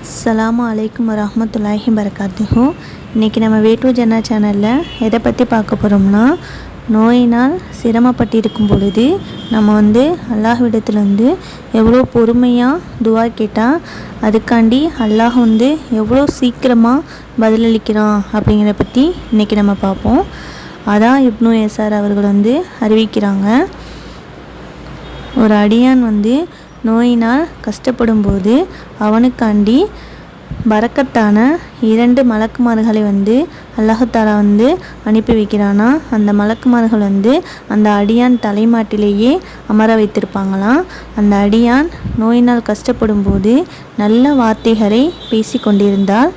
அஸ்ஸலாமு அலைக்கும் வரஹ்மத்துல்லாஹி வரகாத்துஹு. இன்றைக்கி நம்ம வே டு ஜன்னா சேனலில் எதை பற்றி பார்க்க போகிறோம்னா, நோயினால் சிரமப்பட்டிருக்கும் பொழுது நம்ம அல்லாஹ்விடத்தில் எவ்வளோ பொறுமையாக துவா கேட்டால் அதுக்காண்டி அல்லாஹ் எவ்வளோ சீக்கிரமாக பதிலளிக்கிறான் அப்படிங்கிறத பற்றி இன்றைக்கி நம்ம பார்ப்போம். அதான் இப்னு யசார் அவர்கள் அறிவிக்கிறாங்க, ஒரு அடியான் நோயினால் கஷ்டப்படும்போது அவனுக்காண்டி பரக்கத்தான 2 மலக்குமார்களை அல்லாஹ்தாலா அனுப்பி வைக்கிறானா. அந்த மலக்குமார்கள் அந்த அடியான் தலைமாட்டிலேயே அமர வைத்திருப்பாங்களாம். அந்த அடியான் நோயினால் கஷ்டப்படும்போது நல்ல வார்த்தைகளை பேசி கொண்டிருந்தால்,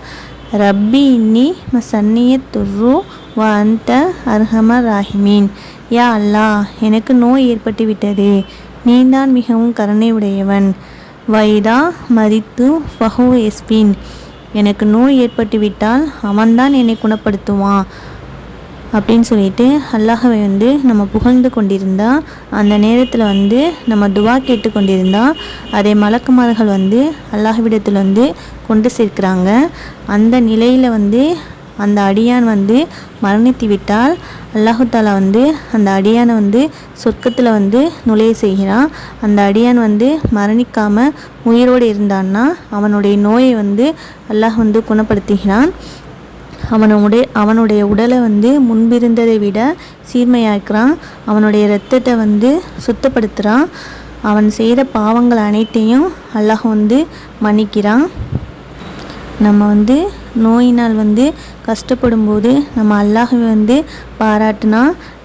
ரப்பி இன்னி மசன்னிய துர்ரு வ அந்த அர்ஹமர் ராஹிமீன், யா அல்லாஹ், எனக்கு நோய் ஏற்பட்டு விட்டது, நீதான் மிகவும் கருணை உடையவன். வைதா மரித்து ஃபஹு எஸ்பின், எனக்கு நோய் ஏற்பட்டு விட்டால் அவன்தான் என்னை குணப்படுத்துவான் அப்படின்னு சொல்லிட்டு அல்லாஹ்வை நம்ம புகழ்ந்து கொண்டிருந்தா, அந்த நேரத்தில் நம்ம துவா கேட்டு கொண்டிருந்தா அதை மலக்குமார்கள் அல்லாஹ்விடத்தில் கொண்டு சேர்க்கிறாங்க. அந்த நிலையில் அந்த அடியான் மரணித்து விட்டால் அல்லாஹ்தாலா அந்த அடியானை சொர்க்கத்தில் நுழைய செய்கிறான். அந்த அடியான் மரணிக்காமல் உயிரோடு இருந்தான்னா அவனுடைய நோயை அல்லாஹ் குணப்படுத்துகிறான். அவனுடைய உடலை முன்பிருந்ததை விட சீர்மையாக்குறான். அவனுடைய இரத்தத்தை சுத்தப்படுத்துகிறான். அவன் செய்த பாவங்கள் அனைத்தையும் அல்லாஹ் மன்னிக்கிறான். நம்ம நோயினால் கஷ்டப்படும்போது நம்ம அல்லாஹ்வை பாராட்டினா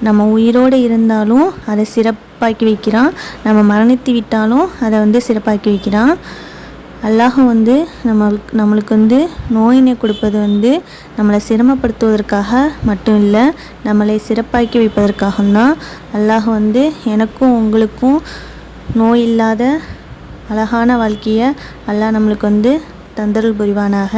நம்ம உயிரோடு இருந்தாலும் அதை சிறப்பாக்கி வைக்கிறான், நம்ம மரணித்து விட்டாலும் அதை சிறப்பாக்கி வைக்கிறான். அல்லாஹ் நம்மளுக்கு நோயினை கொடுப்பது நம்மளை சிரமப்படுத்துவதற்காக மட்டும் இல்லை, நம்மளை சிறப்பாக்கி வைப்பதற்காகத்தான். அல்லாஹ் எனக்கும் உங்களுக்கும் நோய் இல்லாத அழகான வாழ்க்கையை அல்லாஹ் நம்மளுக்கு தந்தருள் புரிவானாக.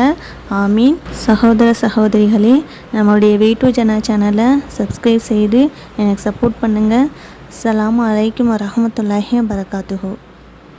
ஆமீன். சகோதர சகோதரிகளே, நம்மளுடைய வே டு ஜன்னா சேனலை சப்ஸ்கிரைப் செய்து எனக்கு சப்போர்ட் பண்ணுங்கள். அஸ்ஸலாமு அலைக்கும் வரஹ்மத்துல்லாஹி வரகாத்துஹு.